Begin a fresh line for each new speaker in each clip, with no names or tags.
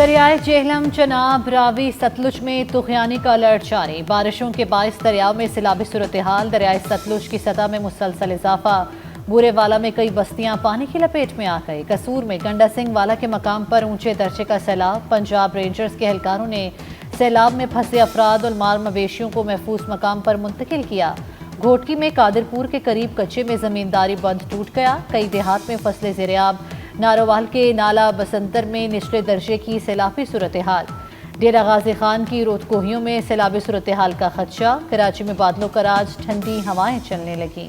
دریائے جہلم، چناب، راوی، ستلج میں طغیانی کا الرٹ جاری۔ بارشوں کے باعث دریاؤں میں سیلابی صورتحال۔ دریائے ستلج کی سطح میں مسلسل اضافہ۔ بورے والا میں کئی بستیاں پانی کی لپیٹ میں آ گئی۔ قصور میں گنڈا سنگھ والا کے مقام پر اونچے درجے کا سیلاب۔ پنجاب رینجرز کے اہلکاروں نے سیلاب میں پھنسے افراد اور مال مویشیوں کو محفوظ مقام پر منتقل کیا۔ گھوٹکی میں قادر پور کے قریب کچے میں زمینداری بند ٹوٹ گیا۔ کئی دیہات میں فصلیں زیراب۔ ناروال کے نالا بسنتر میں نچلے درجے کی سیلابی صورتحال۔ ڈیرہ غازی خان کی رود کوہیوں میں سیلابی صورتحال کا خدشہ۔ کراچی میں بادلوں کا راج، ٹھنڈی ہوائیں چلنے لگیں۔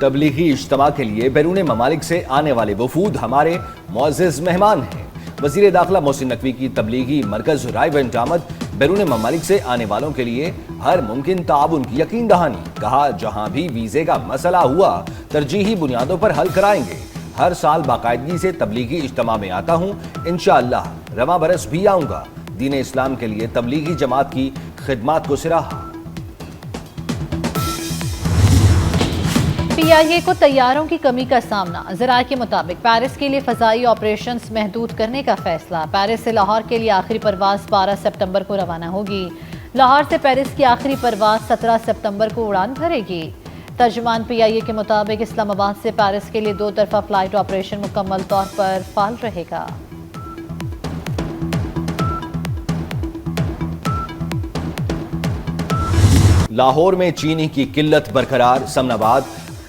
تبلیغی اجتماع کے لیے بیرون ممالک سے آنے والے وفود ہمارے معزز مہمان ہیں۔ وزیر داخلہ محسن نقوی کی تبلیغی مرکز رائے بینٹ آمد بیرون ممالک سے آنے والوں کے لیے ہر ممکن تعاون کی یقین دہانی۔ کہا جہاں بھی ویزے کا مسئلہ ہوا ترجیحی بنیادوں پر حل کرائیں گے۔ ہر سال باقاعدگی سے تبلیغی اجتماع میں آتا ہوں، انشاءاللہ رواں برس بھی آؤں گا۔ دین اسلام کے لیے تبلیغی جماعت کی خدمات کو سراہا۔
پی آئی اے کو طیاروں کی کمی کا سامنا۔ ذرائع کے مطابق پیرس کے لیے فضائی آپریشنز محدود کرنے کا فیصلہ۔ پیرس سے لاہور کے لیے آخری پرواز 12 سپتمبر کو روانہ ہوگی۔ لاہور سے پیرس کی آخری پرواز 17 سپتمبر کو اڑان بھرے گی۔ ترجمان پی آئی اے کے مطابق اسلام آباد سے پیرس کے لیے 2 طرفہ فلائٹ آپریشن مکمل طور پر فعال رہے گا۔
لاہور میں چینی کی قلت برقرار۔ سمن آباد،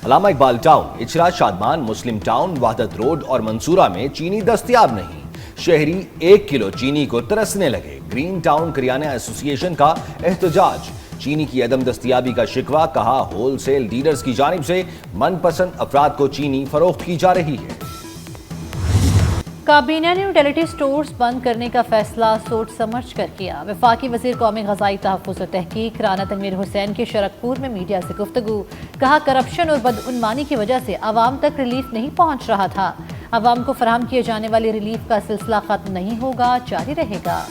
علامہ اقبال ٹاؤن، اچرا، شادمان، مسلم ٹاؤن، وحدت روڈ اور منصورہ میں چینی دستیاب نہیں۔ شہری 1 کلو چینی کو ترسنے لگے۔ گرین ٹاؤن کریانہ ایسوسی ایشن کا احتجاج۔ چینی کی عدم دستیابی کا شکوہ۔ کہا ہول سیل ڈیلرز کی جانب سے من پسند افراد کو چینی فروخت کی جا رہی ہے۔
کابینہ نے یوٹیلیٹی سٹورز بند کرنے کا فیصلہ سوچ سمجھ کر کیا۔ وفاقی وزیر قومی غذائی تحفظ و تحقیق رانا تنویر حسین کی شرکپور میں میڈیا سے گفتگو۔ کہا کرپشن اور بدعنوانی کی وجہ سے عوام تک ریلیف نہیں پہنچ رہا تھا۔ عوام کو فراہم کیے جانے والی ریلیف کا سلسلہ ختم نہیں ہوگا، جاری رہے گا۔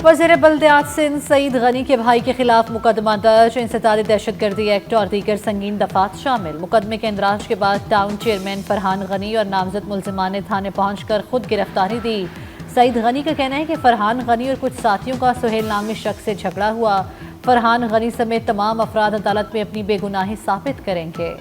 وزیر بلدیات سندھ سعید غنی کے بھائی کے خلاف مقدمہ درج۔ انسدادی دہشت گردی ایکٹ اور دیگر سنگین دفعات شامل۔ مقدمے کے اندراج کے بعد ٹاؤن چیئرمین فرحان غنی اور نامزد ملزمان نے تھانے پہنچ کر خود گرفتاری دی۔ سعید غنی کا کہنا ہے کہ فرحان غنی اور کچھ ساتھیوں کا سہیل نامی شخص سے جھگڑا ہوا۔ فرحان غنی سمیت تمام افراد عدالت میں اپنی بے گناہی ثابت کریں گے۔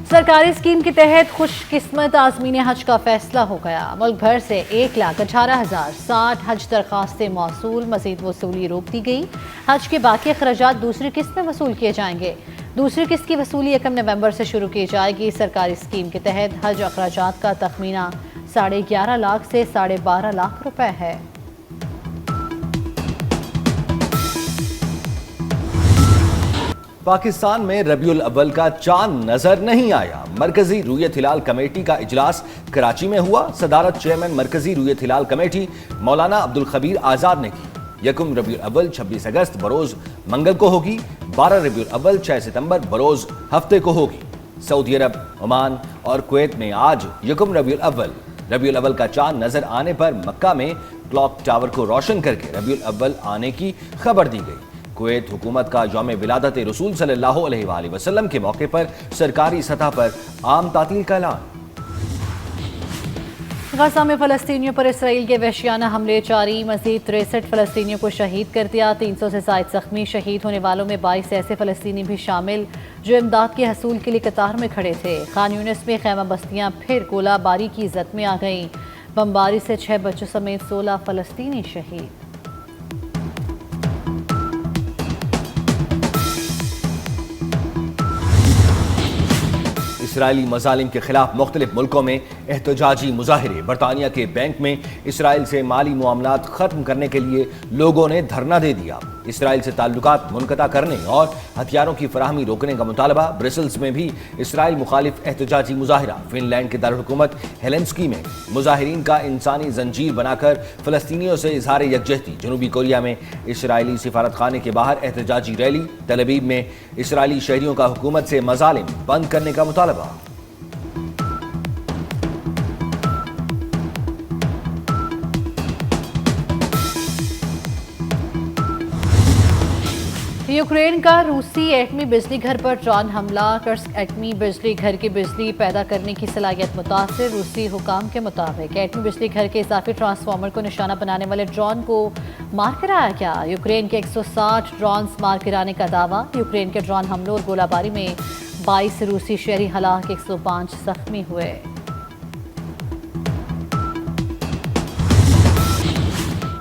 سرکاری اسکیم کے تحت خوش قسمت عازمین حج کا فیصلہ ہو گیا۔ ملک بھر سے 1,18,060 حج درخواستیں موصول۔ مزید وصولی روک دی گئی۔ حج کے باقی اخراجات دوسری قسط میں وصول کیے جائیں گے۔ دوسری قسط کی وصولی 1 نومبر سے شروع کی جائے گی۔ سرکاری اسکیم کے تحت حج اخراجات کا تخمینہ 11.5 لاکھ سے 12.5 لاکھ روپے ہے۔
پاکستان میں ربیع الاول کا چاند نظر نہیں آیا۔ مرکزی رویت ہلال کمیٹی کا اجلاس کراچی میں ہوا۔ صدارت چیئرمین مرکزی رویت ہلال کمیٹی مولانا عبدالخبیر آزاد نے کی۔ 1 ربیع الاول 26 اگست بروز منگل کو ہوگی۔ 12 ربیع الاول 6 ستمبر بروز ہفتے کو ہوگی۔ سعودی عرب، عمان اور کویت میں آج 1 ربیع الاول کا چاند نظر آنے پر مکہ میں کلاک ٹاور کو روشن کر کے ربیع الاول آنے کی خبر دی گئی۔ کویت حکومت کا یوم ولادت رسول صلی اللہ علیہ وآلہ وسلم کے موقع پر سرکاری سطح پر عام تعطیل کا اعلان۔
غزہ میں فلسطینیوں پر اسرائیل کے وحشیانہ حملے جاری۔ مزید 63 فلسطینیوں کو شہید کر دیا۔ 300 سے زائد زخمی۔ شہید ہونے والوں میں 22 ایسے فلسطینی بھی شامل جو امداد کے حصول کے لیے قطار میں کھڑے تھے۔ خان یونس میں خیمہ بستیاں پھر گولہ باری کی زد میں آ گئیں۔ بمباری سے 6 بچوں سمیت 16 فلسطینی شہید۔ اسرائیلی مظالم کے خلاف مختلف ملکوں میں
احتجاجی مظاہرے۔ برطانیہ کے بینک میں اسرائیل سے مالی معاملات ختم کرنے کے لیے لوگوں نے دھرنا دے دیا۔ اسرائیل سے تعلقات منقطع کرنے اور ہتھیاروں کی فراہمی روکنے کا مطالبہ۔ برسلز میں بھی اسرائیل مخالف احتجاجی مظاہرہ۔ فن لینڈ کے دارالحکومت ہیلسنکی میں مظاہرین کا انسانی زنجیر بنا کر فلسطینیوں سے اظہار یکجہتی۔ جنوبی کوریا میں اسرائیلی سفارت خانے کے باہر احتجاجی ریلی۔ تل ابیب میں اسرائیلی شہریوں کا حکومت سے مظالم بند کرنے کا مطالبہ۔
یوکرین کا روسی ایٹمی بجلی گھر پر ڈرون حملہ۔ کرسک ایٹمی بجلی گھر کی بجلی پیدا کرنے کی صلاحیت متاثر۔ روسی حکام کے مطابق ایٹمی بجلی گھر کے اضافی ٹرانسفارمر کو نشانہ بنانے والے ڈرون کو مار گرایا گیا۔ یوکرین کے 160 ڈرونز مار گرانے کا دعویٰ۔ یوکرین کے ڈرون حملوں اور گولہ باری میں 22 روسی شہری ہلاک، 105 زخمی ہوئے۔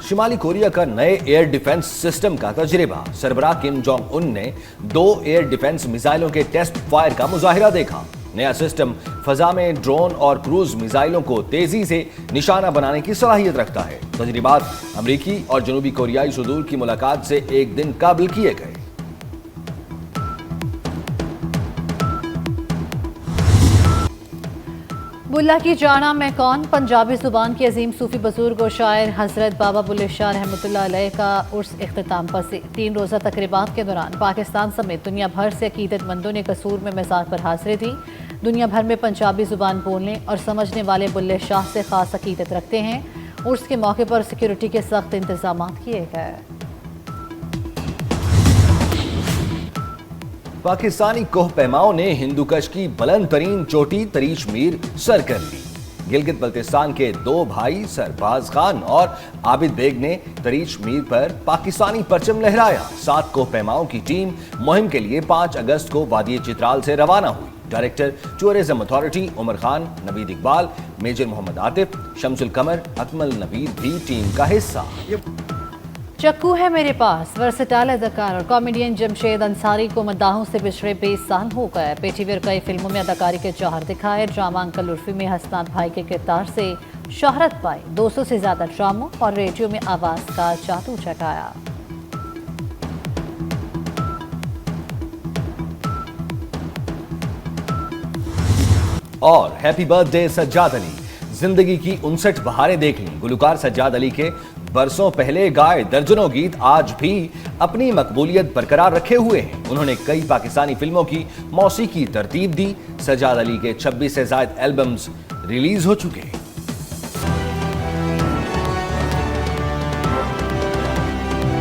شمالی کوریا کا نئے ایئر ڈیفنس سسٹم کا تجربہ۔ سربراہ کم جونگ ان نے 2 ایئر ڈیفنس میزائلوں کے ٹیسٹ فائر کا مظاہرہ دیکھا۔ نیا سسٹم فضا میں ڈرون اور کروز میزائلوں کو تیزی سے نشانہ بنانے کی صلاحیت رکھتا ہے۔ تجربات امریکی اور جنوبی کوریائی صدور کی ملاقات سے ایک دن قبل کیے گئے۔
بلّہ کی جانا میں کون؟ پنجابی زبان کے عظیم صوفی بزرگ اور شاعر حضرت بابا بلے شاہ رحمۃ اللہ علیہ کا عرس اختتام پذیر۔ 3 روزہ تقریبات کے دوران پاکستان سمیت دنیا بھر سے عقیدت مندوں نے قصور میں مزار پر حاضری دی۔ دنیا بھر میں پنجابی زبان بولنے اور سمجھنے والے بلے شاہ سے خاص عقیدت رکھتے ہیں۔ عرس کے موقع پر سیکیورٹی کے سخت انتظامات کیے گئے۔
پاکستانی کوہ پیماؤں نے ہندوکش کی بلند ترین چوٹی تریچ میر سر کر لی۔ گلگت بلتستان کے 2 بھائی سرباز خان اور عابد بیگ نے تریچ میر پر پاکستانی پرچم لہرایا۔ 7 کوہ پیماؤں کی ٹیم مہم کے لیے 5 اگست کو وادی چترال سے روانہ ہوئی۔ ڈائریکٹر ٹورزم اتھارٹی عمر خان، نوید اقبال، میجر محمد عاطف، شمس القمر، اکمل نوید بھی ٹیم کا حصہ۔
چکو ہے میرے پاس ورسٹائل اداکار اور کامیڈین جمشید انصاری کو مداحوں سے بچھڑے 20 سال ہو گئے۔ پیٹی ویر کئی فلموں میں اداکاری کے جوہر دکھائے۔ ڈرامہ انکل عرفی میں حسنات بھائی کے کردار سے شہرت پائی۔ 200 سے زیادہ ڈراموں اور ریڈیو میں آواز کا جادو جگایا۔
اور ہیپی برتھ ڈے سجاد علی۔ زندگی کی 59 بہاریں دیکھ لیں۔ گلوکار سجاد علی کے برسوں پہلے گائے درجنوں گیت آج بھی اپنی مقبولیت برقرار رکھے ہوئے ہیں۔ انہوں نے کئی پاکستانی فلموں کی موسیقی ترتیب دی۔ سجاد علی کے 26 سے زائد البمز ریلیز ہو چکے ہیں۔